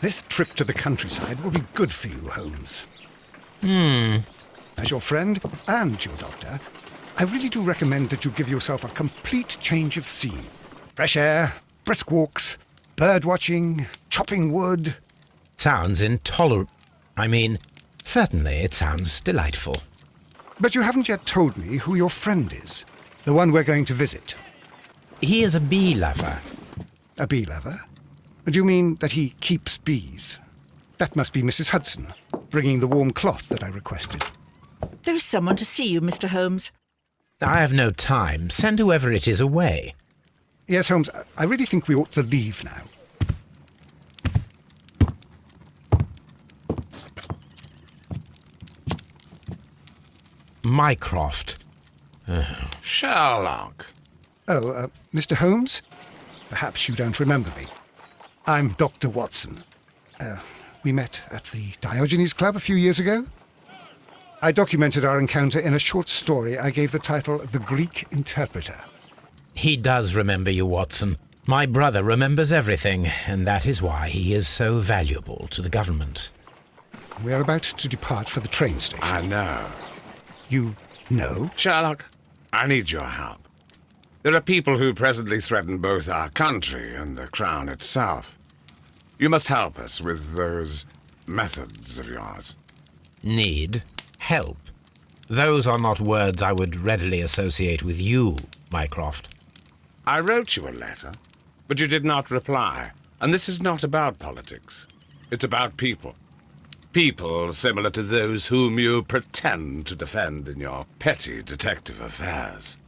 This trip to the countryside will be good for you, Holmes. As your friend and your doctor, I really do recommend that you give yourself a complete change of scene. Fresh air, brisk walks, bird watching, chopping wood. Sounds intolerable. Certainly it sounds delightful. But you haven't yet told me who your friend is, the one we're going to visit. He is a bee lover. A bee lover? Do you mean that he keeps bees? That must be Mrs. Hudson, bringing the warm cloth that I requested. There is someone to see you, Mr. Holmes. I have no time. Send whoever it is away. Yes, Holmes, I really think we ought to leave now. Mycroft. Sherlock. Oh, Mr. Holmes? Perhaps you don't remember me. I'm Dr. Watson. We met at the Diogenes Club a few years ago. I documented our encounter in a short story I gave the title The Greek Interpreter. He does remember you, Watson. My brother remembers everything, and that is why he is so valuable to the government. We are about to depart for the train station. I know. You know? Sherlock, I need your help. There are people who presently threaten both our country and the Crown itself. You must help us with those methods of yours. Need? Help? Those are not words I would readily associate with you, Mycroft. I wrote you a letter, but you did not reply. And this is not about politics. It's about people. People similar to those whom you pretend to defend in your petty detective affairs.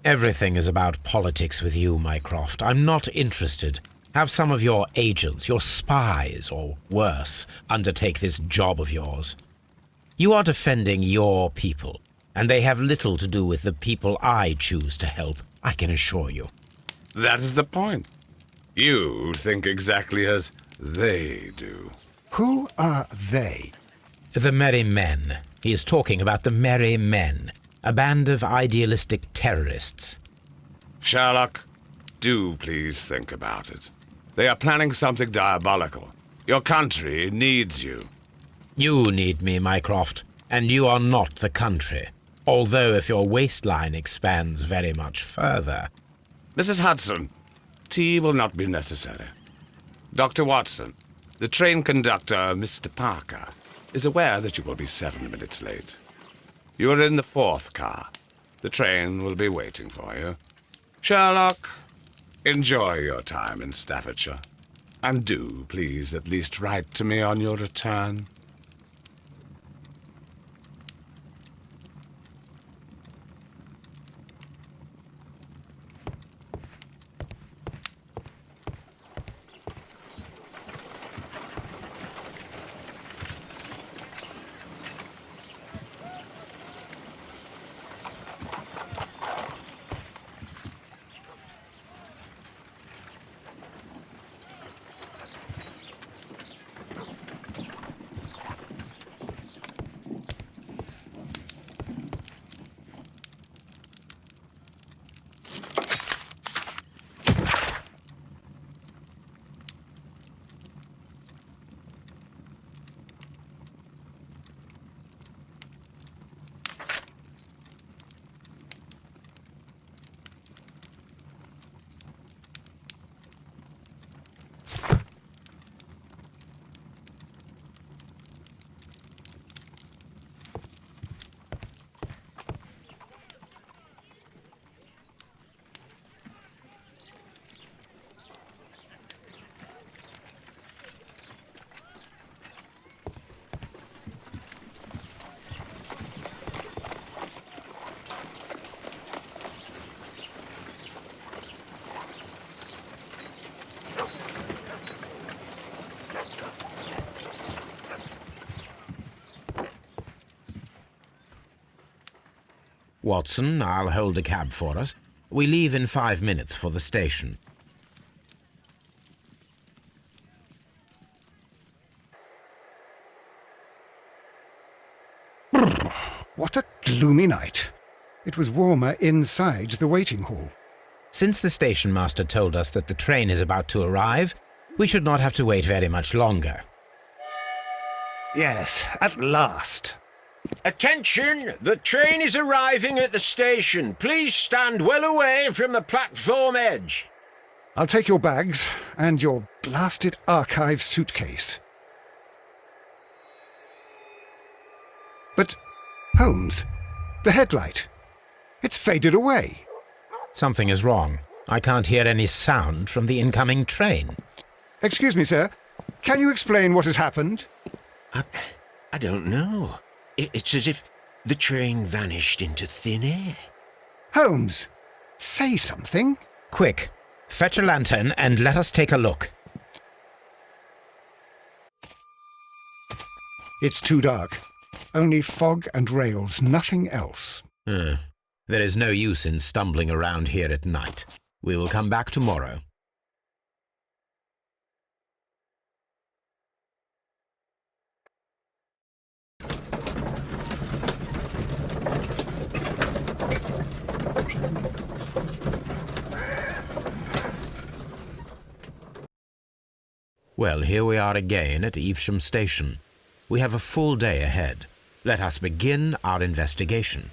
Everything is about politics with you, Mycroft. I'm not interested. Have some of your agents, your spies, or worse, undertake this job of yours. You are defending your people, and they have little to do with the people I choose to help, I can assure you. That is the point. You think exactly as they do. Who are they? The Merry Men. He is talking about the Merry Men, a band of idealistic terrorists. Sherlock, do please think about it. They are planning something diabolical. Your country needs you. You need me, Mycroft, and you are not the country. Although if your waistline expands very much further. Mrs. Hudson, tea will not be necessary. Dr. Watson, the train conductor, Mr. Parker, is aware that you will be 7 minutes late. You are in the 4th car. The train will be waiting for you. Sherlock, enjoy your time in Staffordshire. And do, please, at least write to me on your return. Watson, I'll hold a cab for us. We leave in 5 minutes for the station. What a gloomy night. It was warmer inside the waiting hall. Since the station master told us that the train is about to arrive, We should not have to wait very much longer. Yes, at last. Attention! The train is arriving at the station. Please stand well away from the platform edge. I'll take your bags and your blasted archive suitcase. But, Holmes, the headlight. It's faded away. Something is wrong. I can't hear any sound from the incoming train. Excuse me, sir. Can you explain what has happened? I don't know. It's as if the train vanished into thin air. Holmes, say something. Quick, fetch a lantern and let us take a look. It's too dark. Only fog and rails, nothing else. There is no use in stumbling around here at night. We will come back tomorrow. Well, here we are again at Evesham Station. We have a full day ahead. Let us begin our investigation.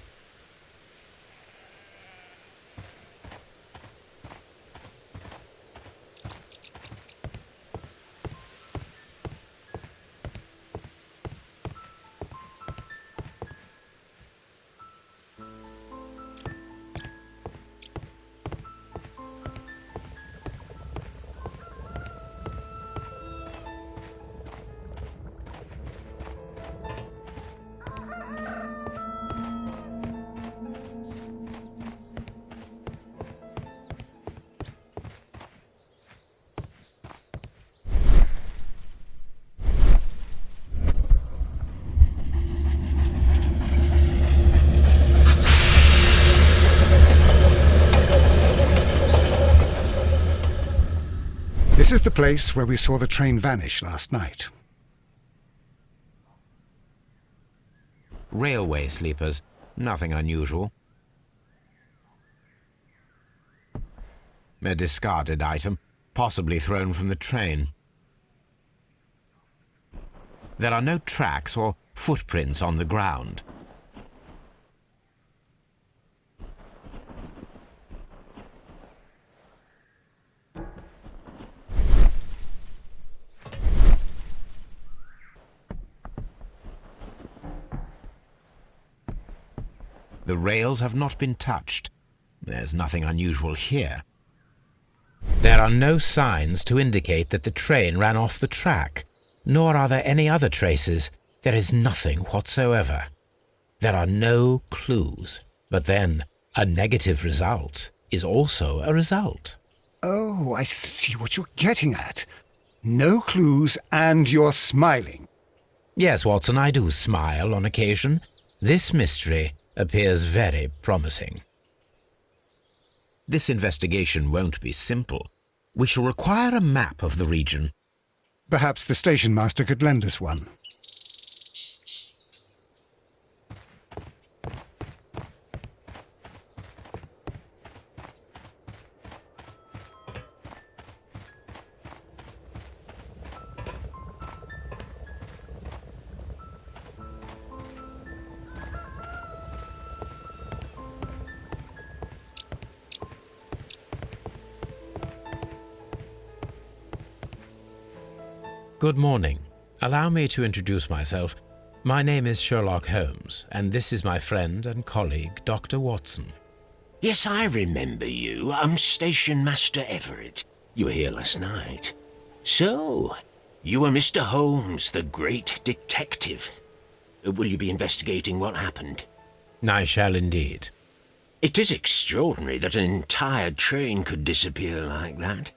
This is the place where we saw the train vanish last night. Railway sleepers. Nothing unusual. A discarded item, possibly thrown from the train. There are no tracks or footprints on the ground. The rails have not been touched. There's nothing unusual here. There are no signs to indicate that the train ran off the track, nor are there any other traces. There is nothing whatsoever. There are no clues. But then, a negative result is also a result. Oh, I see what you're getting at. No clues and you're smiling. Yes, Watson, I do smile on occasion. This mystery appears very promising. This investigation won't be simple. We shall require a map of the region. Perhaps the station master could lend us one. Good morning. Allow me to introduce myself. My name is Sherlock Holmes, and this is my friend and colleague, Dr. Watson. Yes, I remember you. I'm Station Master Everett. You were here last night. So, you are Mr. Holmes, the great detective. Will you be investigating what happened? I shall indeed. It is extraordinary that an entire train could disappear like that.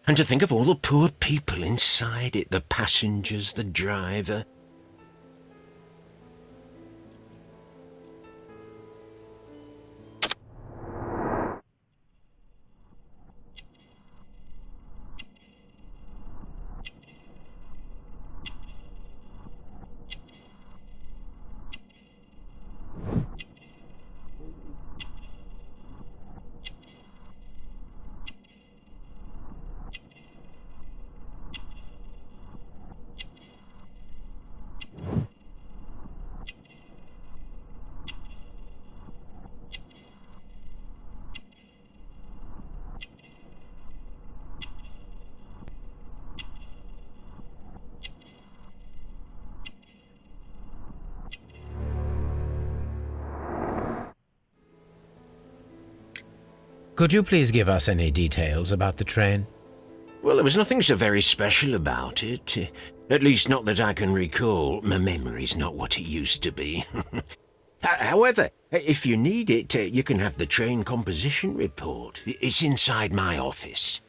And to think of all the poor people inside it, the passengers, the driver. Could you please give us any details about the train? Well, there was nothing so very special about it. At least not that I can recall. My memory's not what it used to be. However, if you need it, you can have the train composition report. It's inside my office.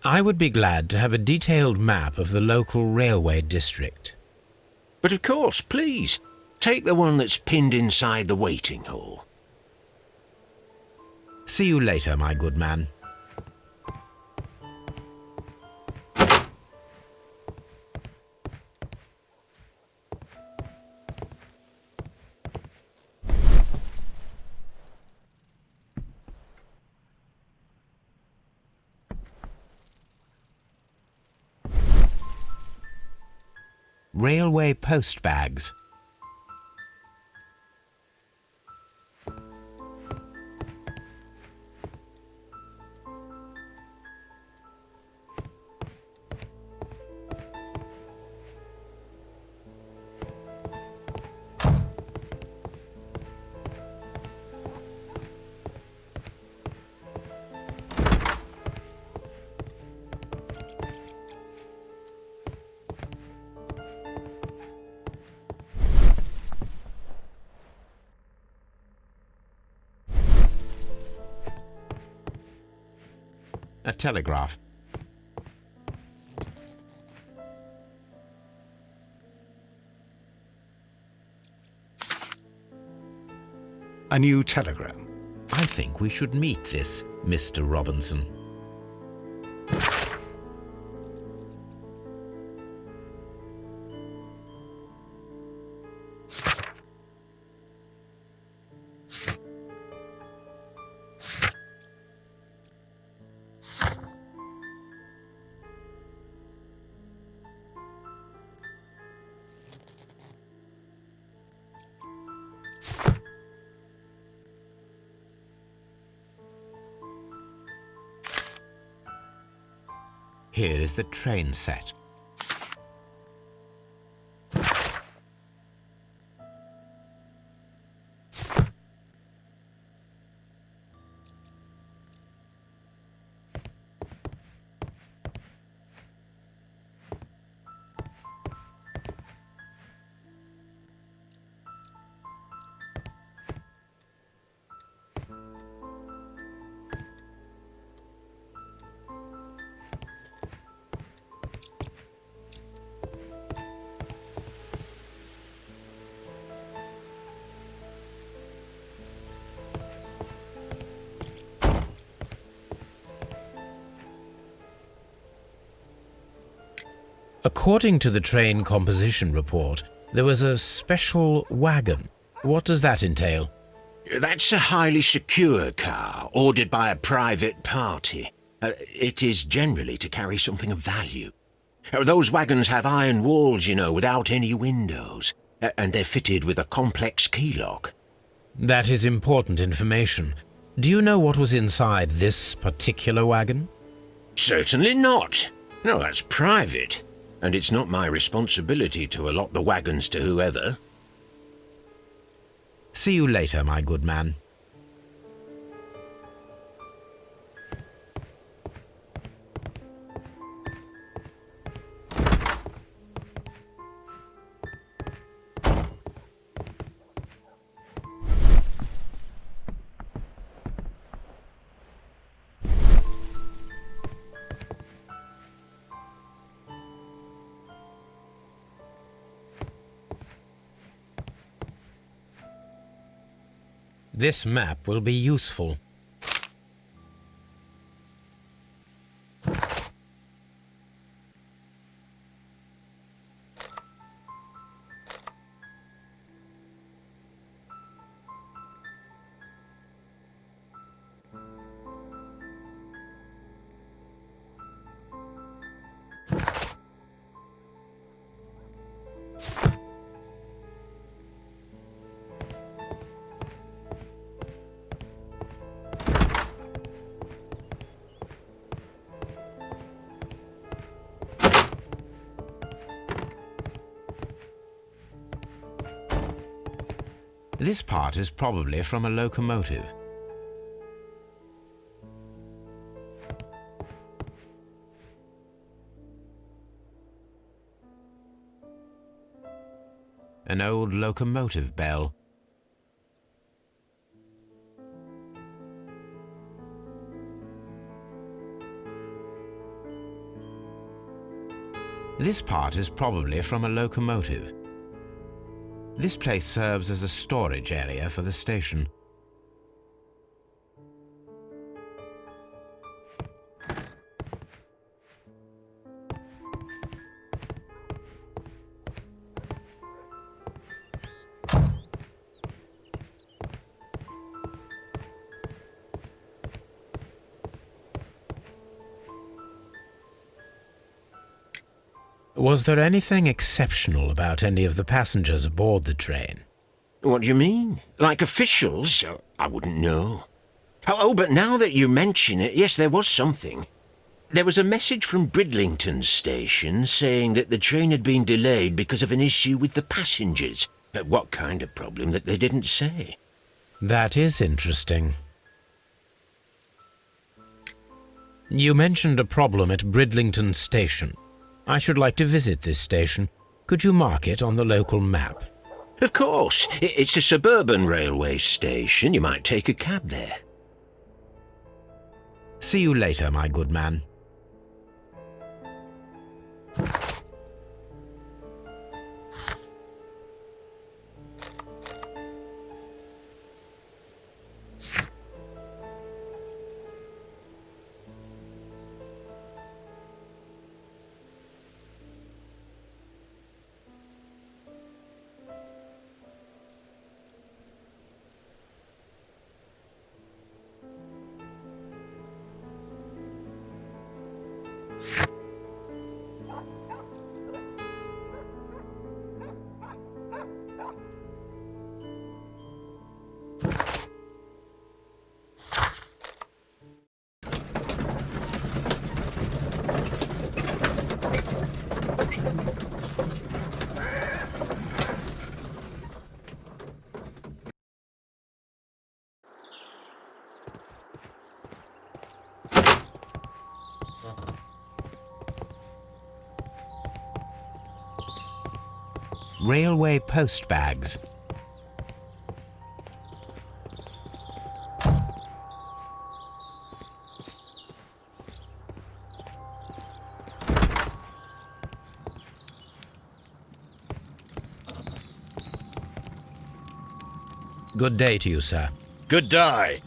I would be glad to have a detailed map of the local railway district. But of course, please, take the one that's pinned inside the waiting hall. See you later, my good man. Railway post bags. A telegraph. A new telegram. I think we should meet this Mr. Robinson. Here is the train set. According to the train composition report, there was a special wagon. What does that entail? That's a highly secure car, ordered by a private party. It is generally to carry something of value. Those wagons have iron walls, you know, without any windows, and they're fitted with a complex key lock. That is important information. Do you know what was inside this particular wagon? Certainly not. No, that's private. And it's not my responsibility to allot the wagons to whoever. See you later, my good man. This map will be useful. This part is probably from a locomotive. An old locomotive bell. This part is probably from a locomotive. This place serves as a storage area for the station. Was there anything exceptional about any of the passengers aboard the train? What do you mean? Like officials? I wouldn't know. Oh, but now that you mention it, yes, there was something. There was a message from Bridlington station saying that the train had been delayed because of an issue with the passengers. But what kind of problem that they didn't say? That is interesting. You mentioned a problem at Bridlington station. I should like to visit this station. Could you mark it on the local map? Of course. It's a suburban railway station. You might take a cab there. See you later, my good man. Railway post bags. Good day to you, sir. Good day.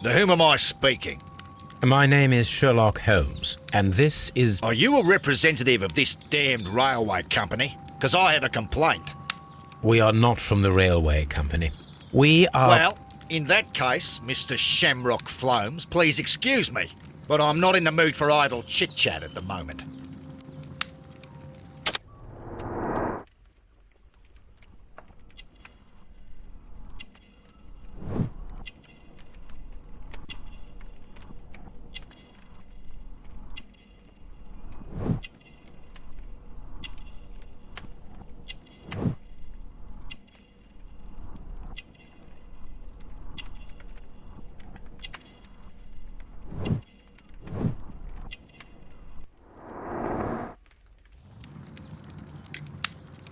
To whom am I speaking? My name is Sherlock Holmes, and this is... Are you a representative of this damned railway company? Because I have a complaint. We are not from the railway company. We are... Well, in that case, Mr. Shamrock Flomes, please excuse me, but I'm not in the mood for idle chit-chat at the moment.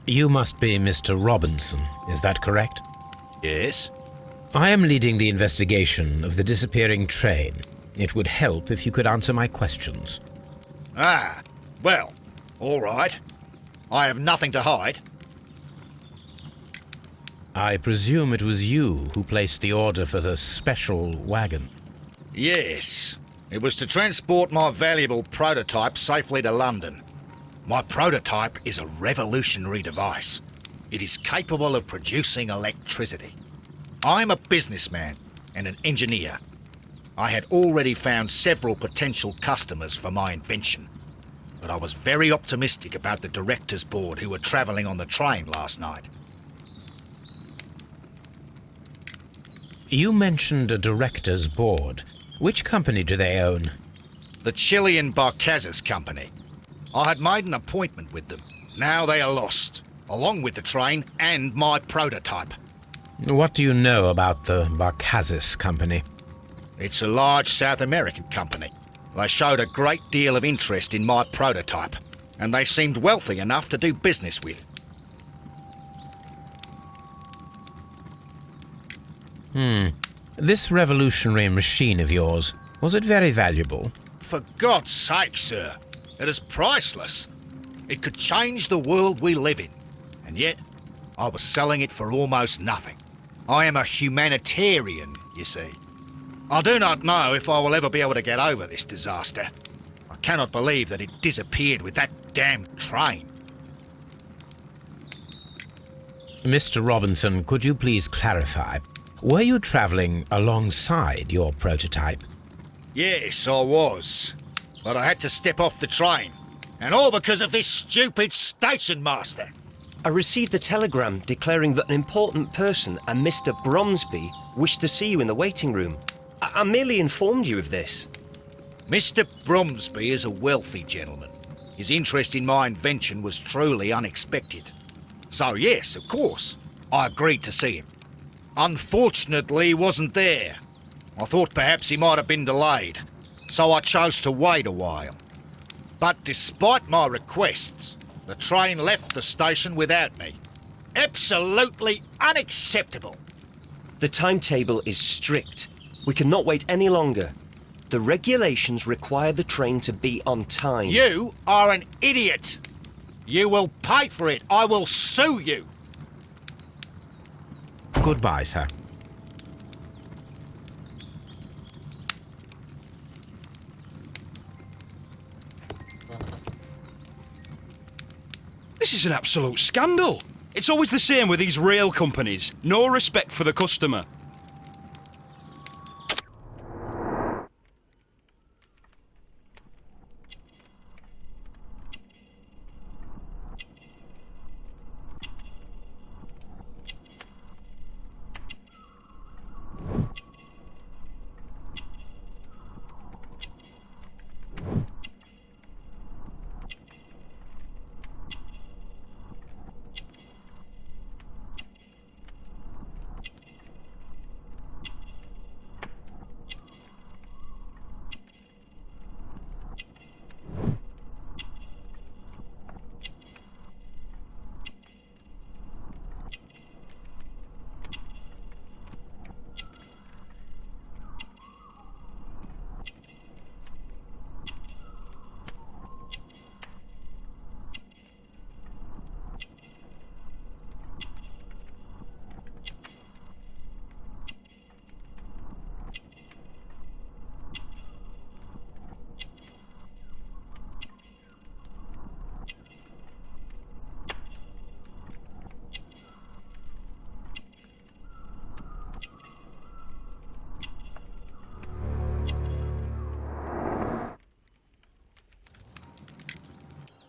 You must be Mr. Robinson, is that correct? Yes? I am leading the investigation of the disappearing train. It would help if you could answer my questions. Ah, well, all right. I have nothing to hide. I presume it was you who placed the order for the special wagon. Yes. It was to transport my valuable prototype safely to London. My prototype is a revolutionary device. It is capable of producing electricity. I'm a businessman and an engineer. I had already found several potential customers for my invention, but I was very optimistic about the directors' board who were travelling on the train last night. You mentioned a director's board. Which company do they own? The Chilean Barcazes Company. I had made an appointment with them. Now they are lost, along with the train and my prototype. What do you know about the Barcazes Company? It's a large South American company. They showed a great deal of interest in my prototype, and they seemed wealthy enough to do business with. This revolutionary machine of yours, was it very valuable? For God's sake, sir, it is priceless. It could change the world we live in. And yet, I was selling it for almost nothing. I am a humanitarian, you see. I do not know if I will ever be able to get over this disaster. I cannot believe that it disappeared with that damn train. Mr. Robinson, could you please clarify? Were you travelling alongside your prototype? Yes, I was. But I had to step off the train. And all because of this stupid station master. I received a telegram declaring that an important person, a Mr. Bromsby, wished to see you in the waiting room. I merely informed you of this. Mr. Bromsby is a wealthy gentleman. His interest in my invention was truly unexpected. So yes, of course, I agreed to see him. Unfortunately, he wasn't there. I thought perhaps he might have been delayed, so I chose to wait a while. But despite my requests, the train left the station without me. Absolutely unacceptable. The timetable is strict. We cannot wait any longer. The regulations require the train to be on time. You are an idiot. You will pay for it. I will sue you. Goodbye, sir. This is an absolute scandal. It's always the same with these rail companies. No respect for the customer.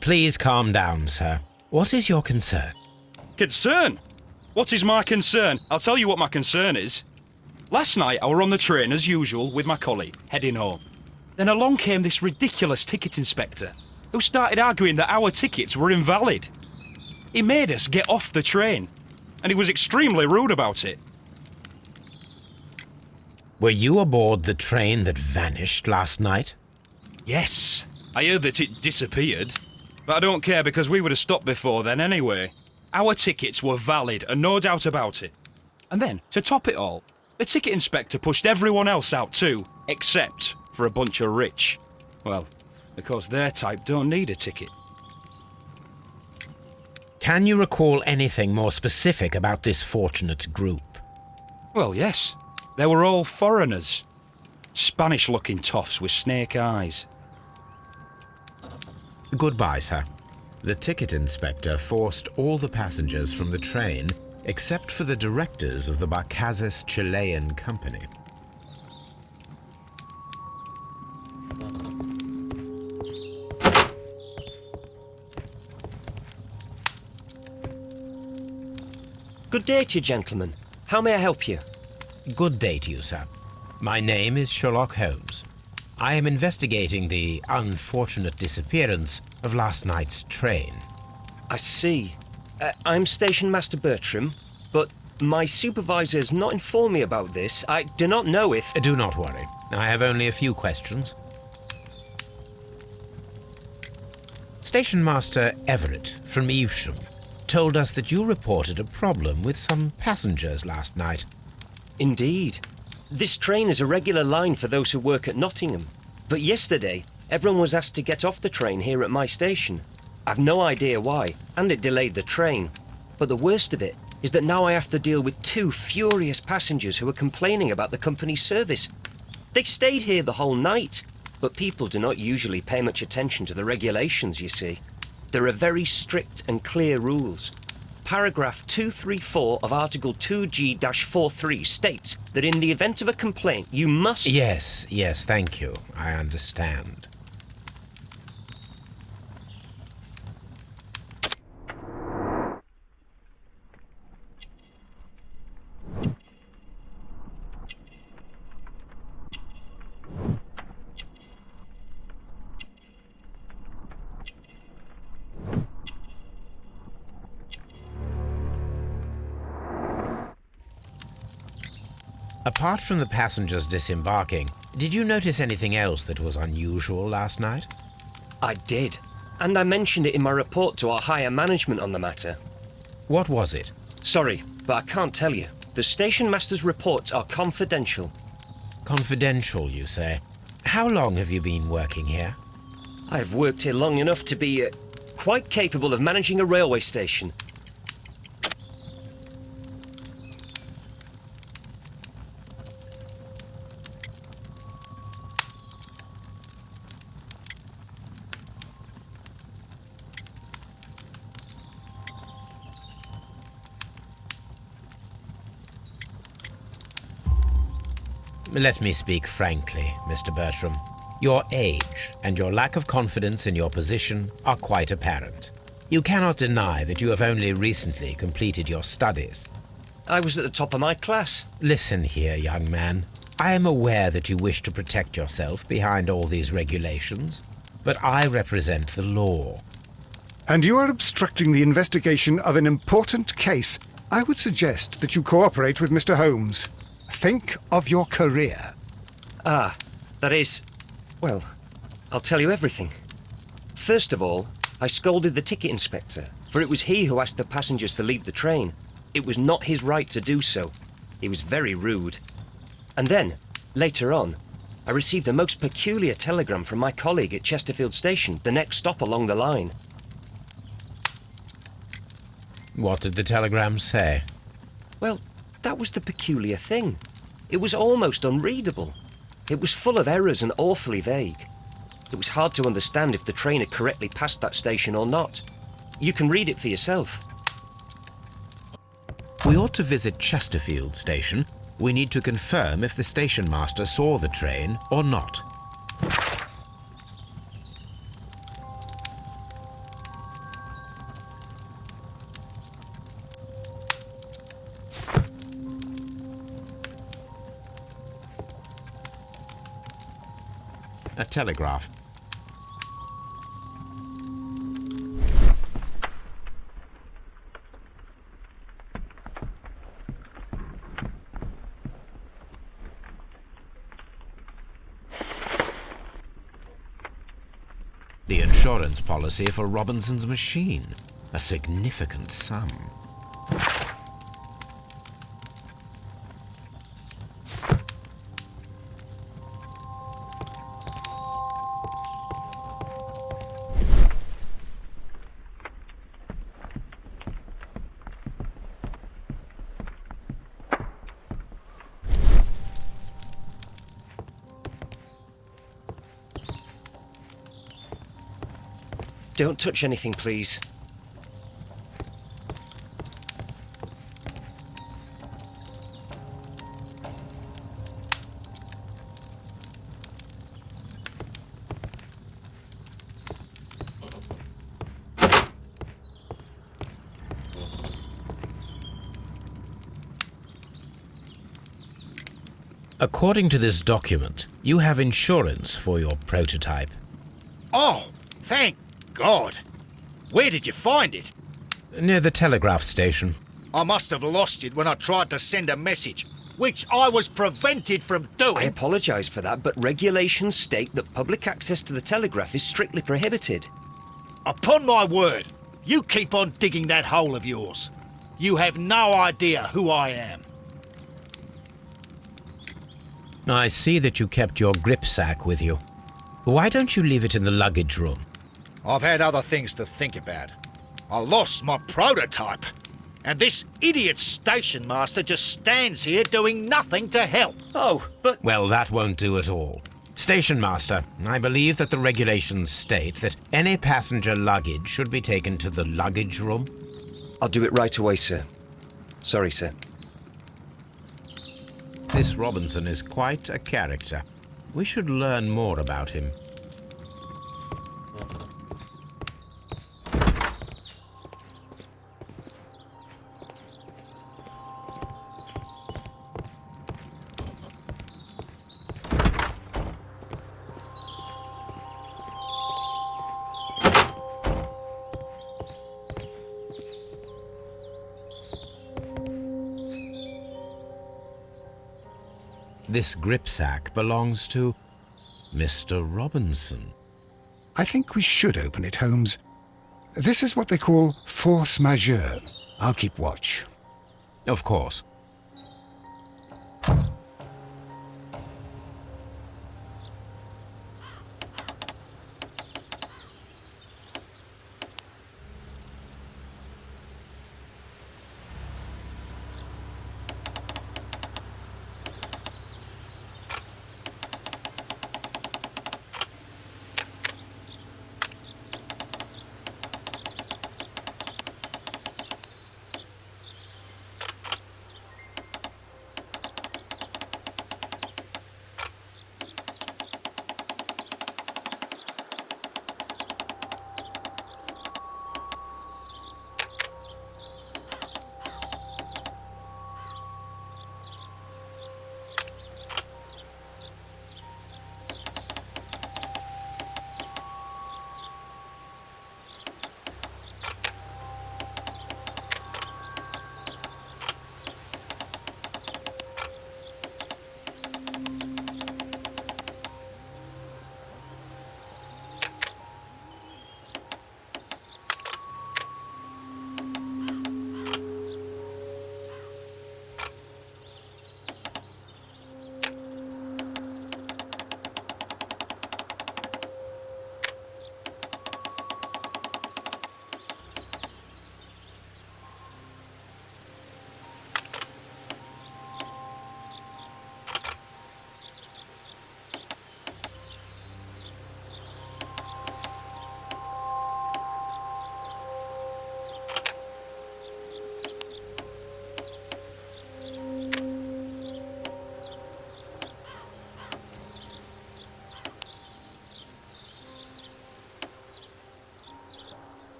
Please calm down, sir. What is your concern? Concern? What is my concern? I'll tell you what my concern is. Last night I were on the train as usual with my colleague, heading home. Then along came this ridiculous ticket inspector, who started arguing that our tickets were invalid. He made us get off the train, and he was extremely rude about it. Were you aboard the train that vanished last night? Yes, I heard that it disappeared. But I don't care because we would have stopped before then anyway. Our tickets were valid and no doubt about it. And then, to top it all, the ticket inspector pushed everyone else out too, except for a bunch of rich. Well, because their type don't need a ticket. Can you recall anything more specific about this fortunate group? Well, yes. They were all foreigners. Spanish-looking toffs with snake eyes. Goodbye, sir. The ticket inspector forced all the passengers from the train except for the directors of the Barcazes Chilean Company. Good day to you, gentlemen. How may I help you? Good day to you, sir. My name is Sherlock Holmes. I am investigating the unfortunate disappearance of last night's train. I see. I'm Station Master Bertram, but my supervisor has not informed me about this. I do not know if... Do not worry. I have only a few questions. Station Master Everett from Evesham told us that you reported a problem with some passengers last night. Indeed. This train is a regular line for those who work at Nottingham. But yesterday, everyone was asked to get off the train here at my station. I've no idea why, and it delayed the train. But the worst of it is that now I have to deal with 2 furious passengers who are complaining about the company's service. They stayed here the whole night, but people do not usually pay much attention to the regulations, you see. There are very strict and clear rules. Paragraph 234 of Article 2G-43 states that in the event of a complaint, you must... Yes, thank you. I understand. Apart from the passengers disembarking, did you notice anything else that was unusual last night? I did, and I mentioned it in my report to our higher management on the matter. What was it? Sorry, but I can't tell you. The station master's reports are confidential. Confidential, you say? How long have you been working here? I've worked here long enough to be quite capable of managing a railway station. Let me speak frankly, Mr. Bertram. Your age and your lack of confidence in your position are quite apparent. You cannot deny that you have only recently completed your studies. I was at the top of my class. Listen here, young man. I am aware that you wish to protect yourself behind all these regulations, but I represent the law. And you are obstructing the investigation of an important case. I would suggest that you cooperate with Mr. Holmes. Think of your career. That is... Well, I'll tell you everything. First of all, I scolded the ticket inspector, for it was he who asked the passengers to leave the train. It was not his right to do so. He was very rude. And then, later on, I received a most peculiar telegram from my colleague at Chesterfield Station, the next stop along the line. What did the telegram say? Well, that was the peculiar thing. It was almost unreadable. It was full of errors and awfully vague. It was hard to understand if the train had correctly passed that station or not. You can read it for yourself. We ought to visit Chesterfield Station. We need to confirm if the station master saw the train or not. A telegraph. The insurance policy for Robinson's machine. A significant sum. Don't touch anything, please. According to this document, you have insurance for your prototype. Oh, thank God. Where did you find it? Near the telegraph station. I must have lost it when I tried to send a message, which I was prevented from doing. I apologise for that, but regulations state that public access to the telegraph is strictly prohibited. Upon my word, you keep on digging that hole of yours. You have no idea who I am. I see that you kept your gripsack with you. Why don't you leave it in the luggage room? I've had other things to think about. I lost my prototype. And this idiot station master just stands here doing nothing to help. Oh, but... Well, that won't do at all. Station Master, I believe that the regulations state that any passenger luggage should be taken to the luggage room. I'll do it right away, sir. Sorry, sir. This Robinson is quite a character. We should learn more about him. This gripsack belongs to Mr. Robinson. I think we should open it, Holmes. This is what they call force majeure. I'll keep watch. Of course.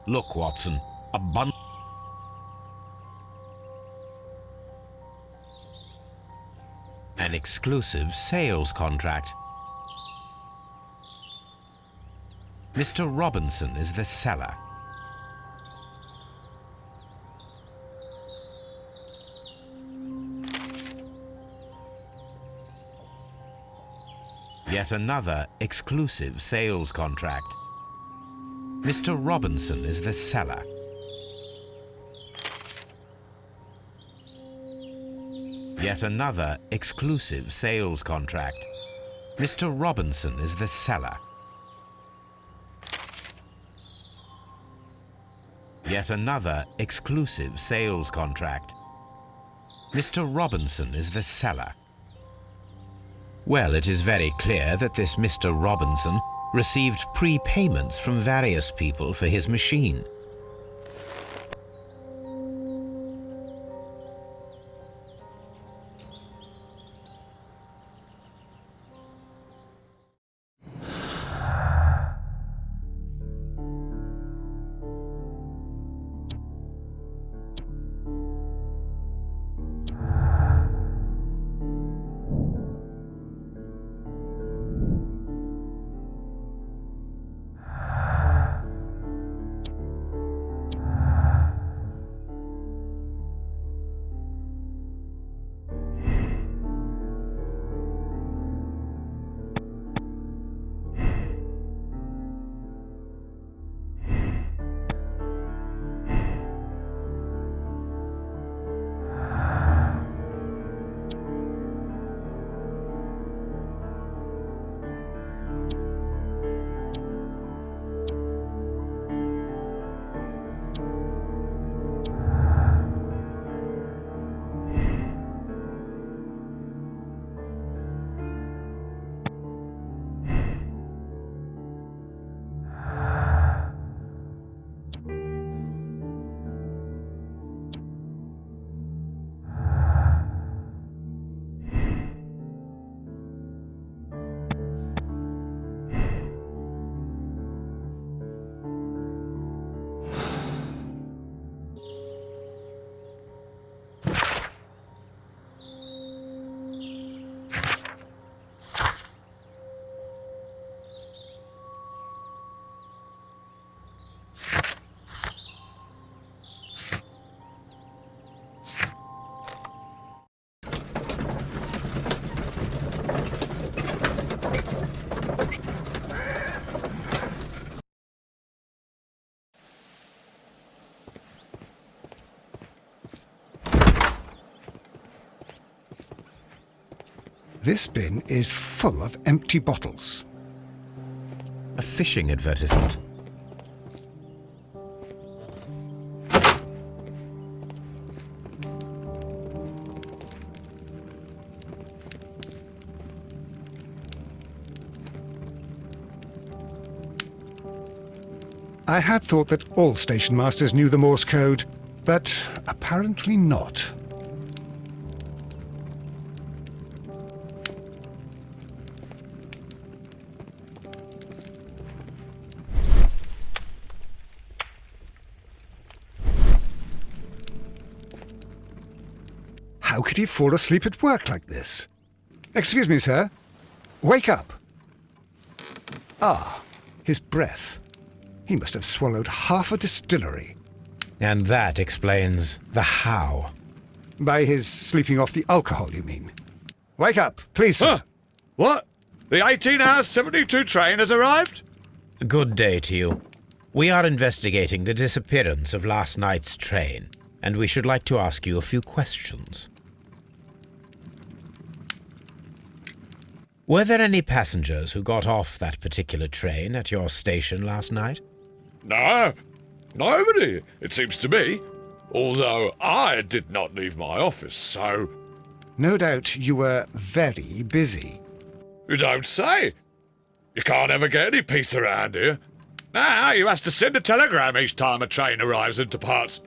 Look, Watson, a an exclusive sales contract. Mr. Robinson is the seller. Yet another exclusive sales contract. Mr. Robinson is the seller. Yet another exclusive sales contract. Mr. Robinson is the seller. Yet another exclusive sales contract. Mr. Robinson is the seller. Well, it is very clear that this Mr. Robinson received prepayments from various people for his machine. This bin is full of empty bottles. A fishing advertisement. I had thought that all station masters knew the Morse code, but apparently not. How could he fall asleep at work like this? Excuse me, sir. Wake up. Ah, his breath. He must have swallowed half a distillery. And that explains the how. By his sleeping off the alcohol, you mean? Wake up, please, sir. Huh? What? The 18-hour 72 train has arrived? Good day to you. We are investigating the disappearance of last night's train, and we should like to ask you a few questions. Were there any passengers who got off that particular train at your station last night? No, nobody, it seems to me. Although I did not leave my office, so... No doubt you were very busy. You don't say. You can't ever get any peace around here. Now you have to send a telegram each time a train arrives and departs.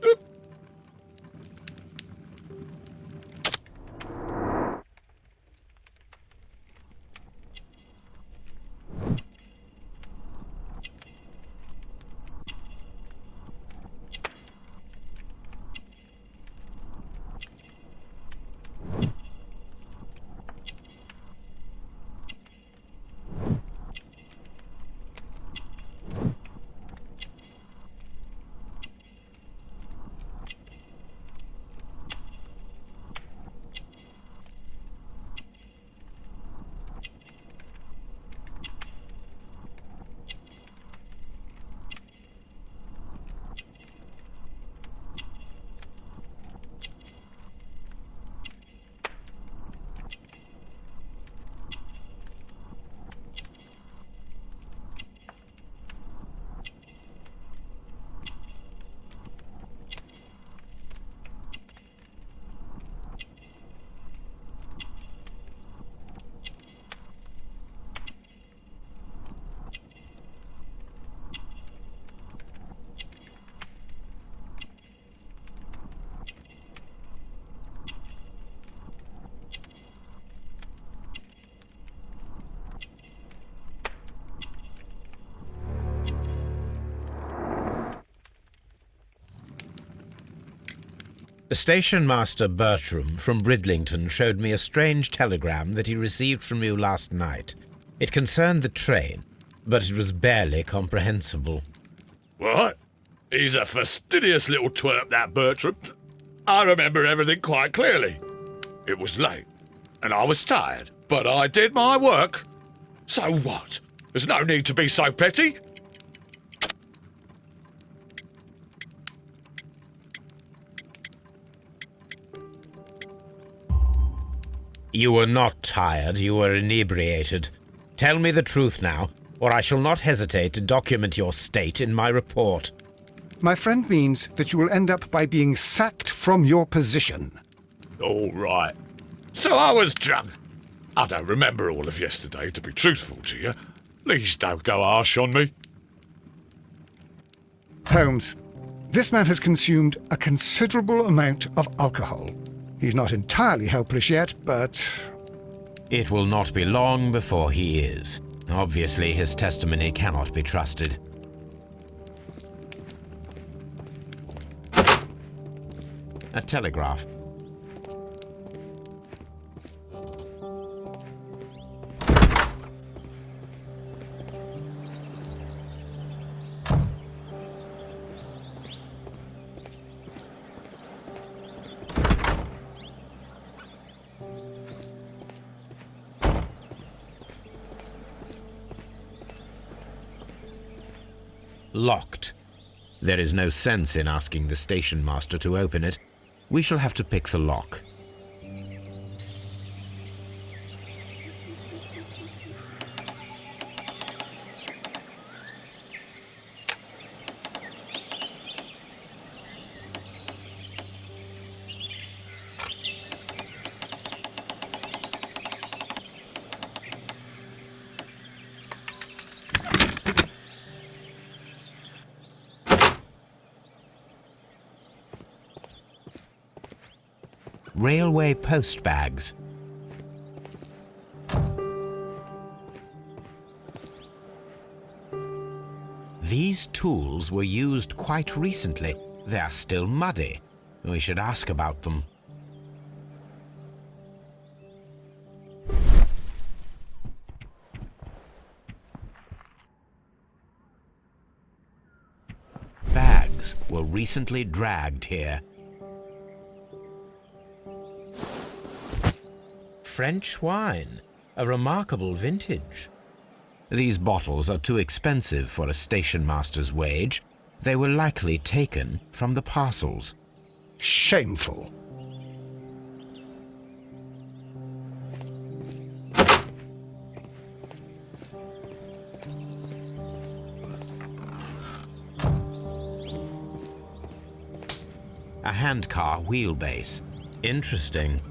Station Master Bertram from Bridlington showed me a strange telegram that he received from you last night. It concerned the train, but it was barely comprehensible. What? He's a fastidious little twerp, that Bertram. I remember everything quite clearly. It was late, and I was tired, but I did my work. So what? There's no need to be so petty. You were not tired, you were inebriated. Tell me the truth now, or I shall not hesitate to document your state in my report. My friend means that you will end up by being sacked from your position. All right. So I was drunk. I don't remember all of yesterday, to be truthful to you. Please don't go harsh on me. Holmes, this man has consumed a considerable amount of alcohol. He's not entirely helpless yet, but... It will not be long before he is. Obviously, his testimony cannot be trusted. A telegraph. Locked. There is no sense in asking the station master to open it. We shall have to pick the lock. railway post bags. These tools were used quite recently. They are still muddy. We should ask about them. Bags were recently dragged here. French wine, a remarkable vintage. These bottles are too expensive for a station master's wage. They were likely taken from the parcels. Shameful. A handcar wheelbase. Interesting.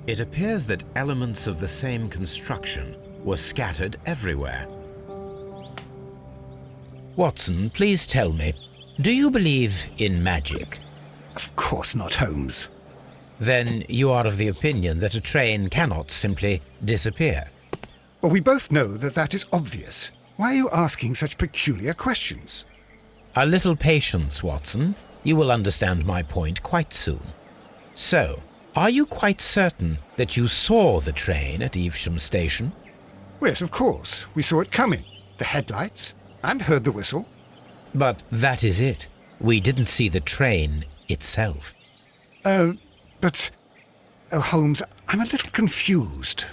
It appears that elements of the same construction were scattered everywhere. Watson, please tell me, do you believe in magic? Of course not, Holmes. Then you are of the opinion that a train cannot simply disappear. Well, we both know that that is obvious. Why are you asking such peculiar questions? A little patience, Watson. You will understand my point quite soon. So, are you quite certain that you saw the train at Evesham Station? Yes, of course. We saw it coming. The headlights, and heard the whistle. But that is it. We didn't see the train itself. But... Oh, Holmes, I'm a little confused.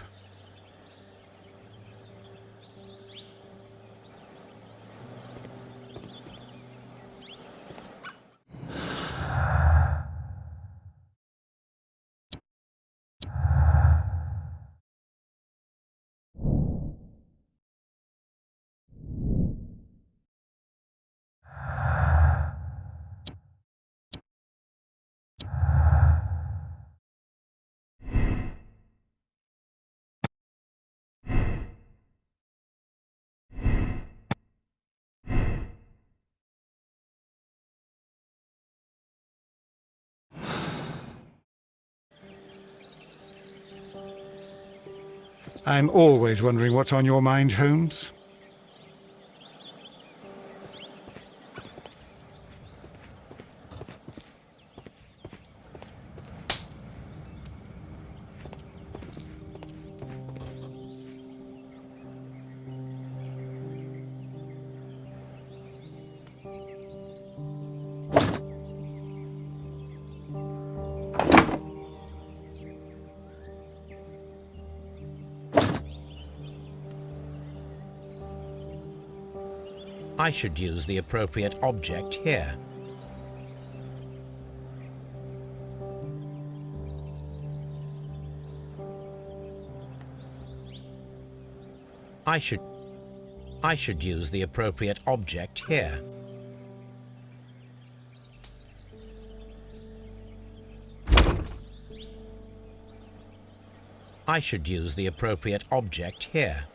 I'm always wondering what's on your mind, Holmes. I should use the appropriate object here. I should use the appropriate object here. I should use the appropriate object here.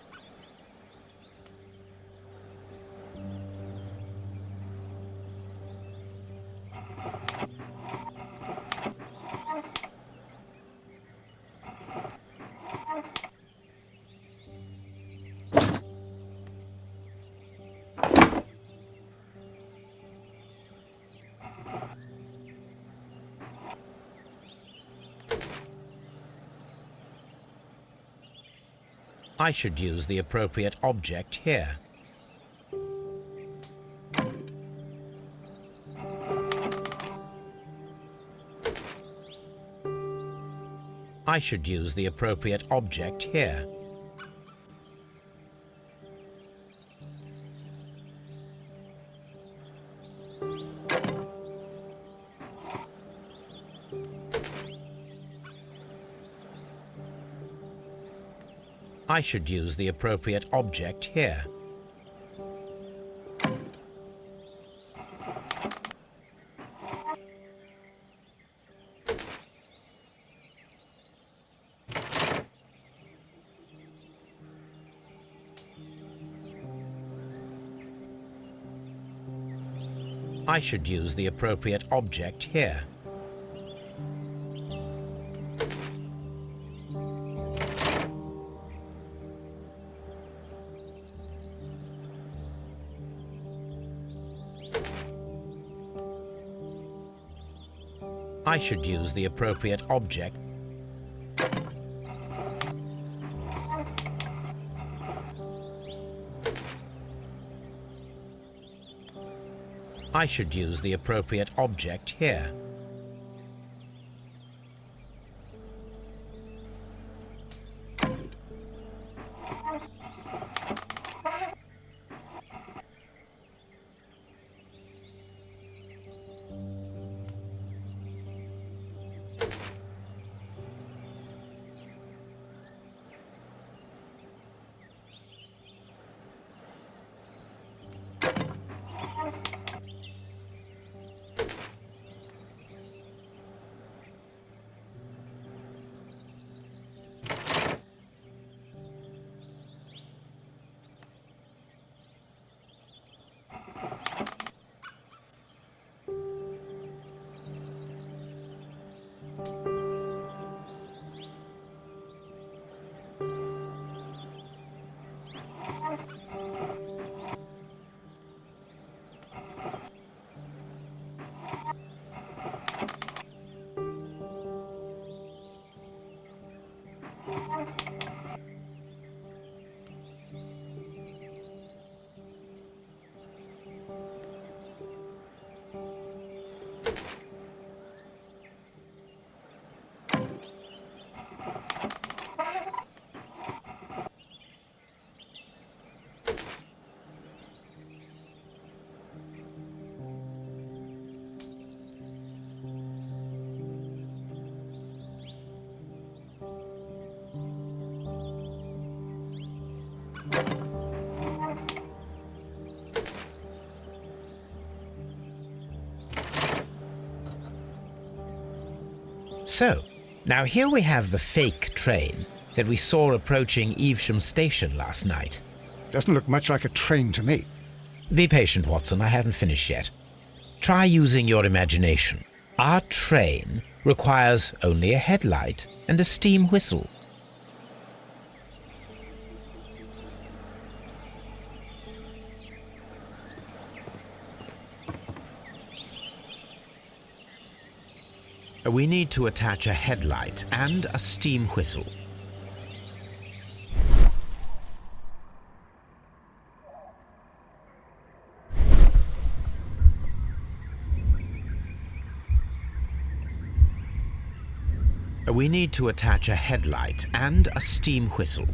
I should use the appropriate object here. I should use the appropriate object here. I should use the appropriate object here. I should use the appropriate object here. I should use the appropriate object. I should use the appropriate object here. So, now here we have the fake train that we saw approaching Evesham Station last night. Doesn't look much like a train to me. Be patient, Watson, I haven't finished yet. Try using your imagination. Our train requires only a headlight and a steam whistle. We need to attach a headlight and a steam whistle. We need to attach a headlight and a steam whistle.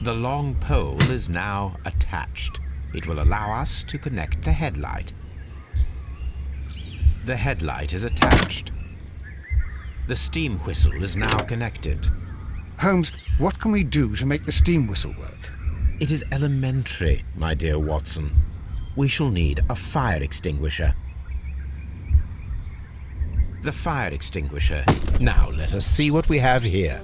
The long pole is now attached. It will allow us to connect the headlight. The headlight is attached. The steam whistle is now connected. Holmes, what can we do to make the steam whistle work? It is elementary, my dear Watson. We shall need a fire extinguisher. The fire extinguisher. Now let us see what we have here.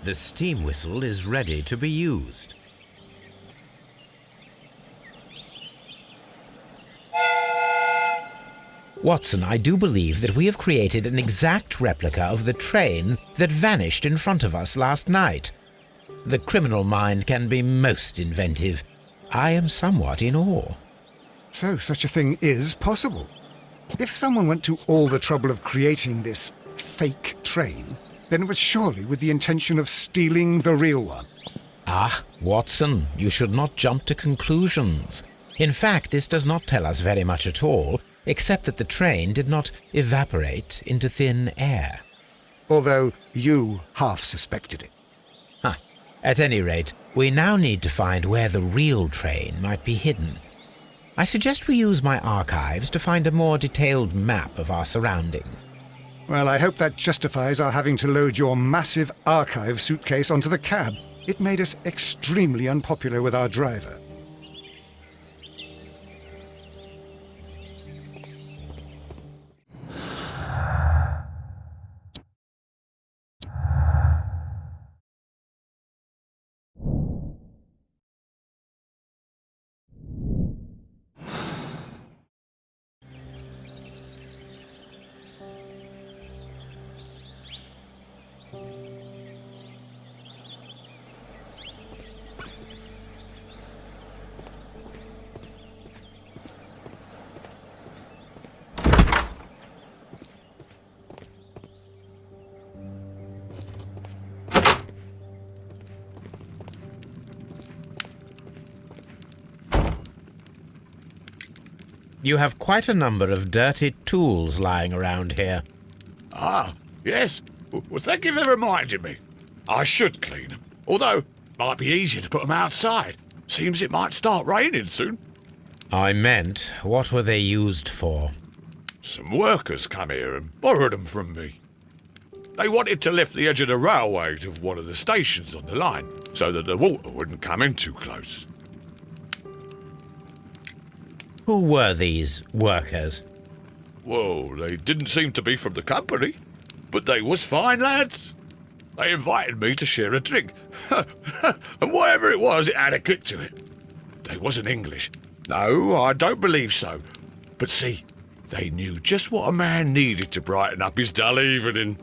The steam whistle is ready to be used. Watson, I do believe that we have created an exact replica of the train that vanished in front of us last night. The criminal mind can be most inventive. I am somewhat in awe. So such a thing is possible. If someone went to all the trouble of creating this fake train, then it was surely with the intention of stealing the real one. Ah, Watson, you should not jump to conclusions. In fact, this does not tell us very much at all, except that the train did not evaporate into thin air. Although you half suspected it. Huh. At any rate, we now need to find where the real train might be hidden. I suggest we use my archives to find a more detailed map of our surroundings. Well, I hope that justifies our having to load your massive archive suitcase onto the cab. It made us extremely unpopular with our driver. You have quite a number of dirty tools lying around here. Ah, yes. Well, thank you for reminding me. I should clean them. Although, it might be easier to put them outside. Seems it might start raining soon. I meant, what were they used for? Some workers come here and borrowed them from me. They wanted to lift the edge of the railway to one of the stations on the line, so that the water wouldn't come in too close. Who were these workers? Well, they didn't seem to be from the company, but they was fine lads. They invited me to share a drink, and whatever it was, it had a kick to it. They wasn't English. No, I don't believe so. But see, they knew just what a man needed to brighten up his dull evening.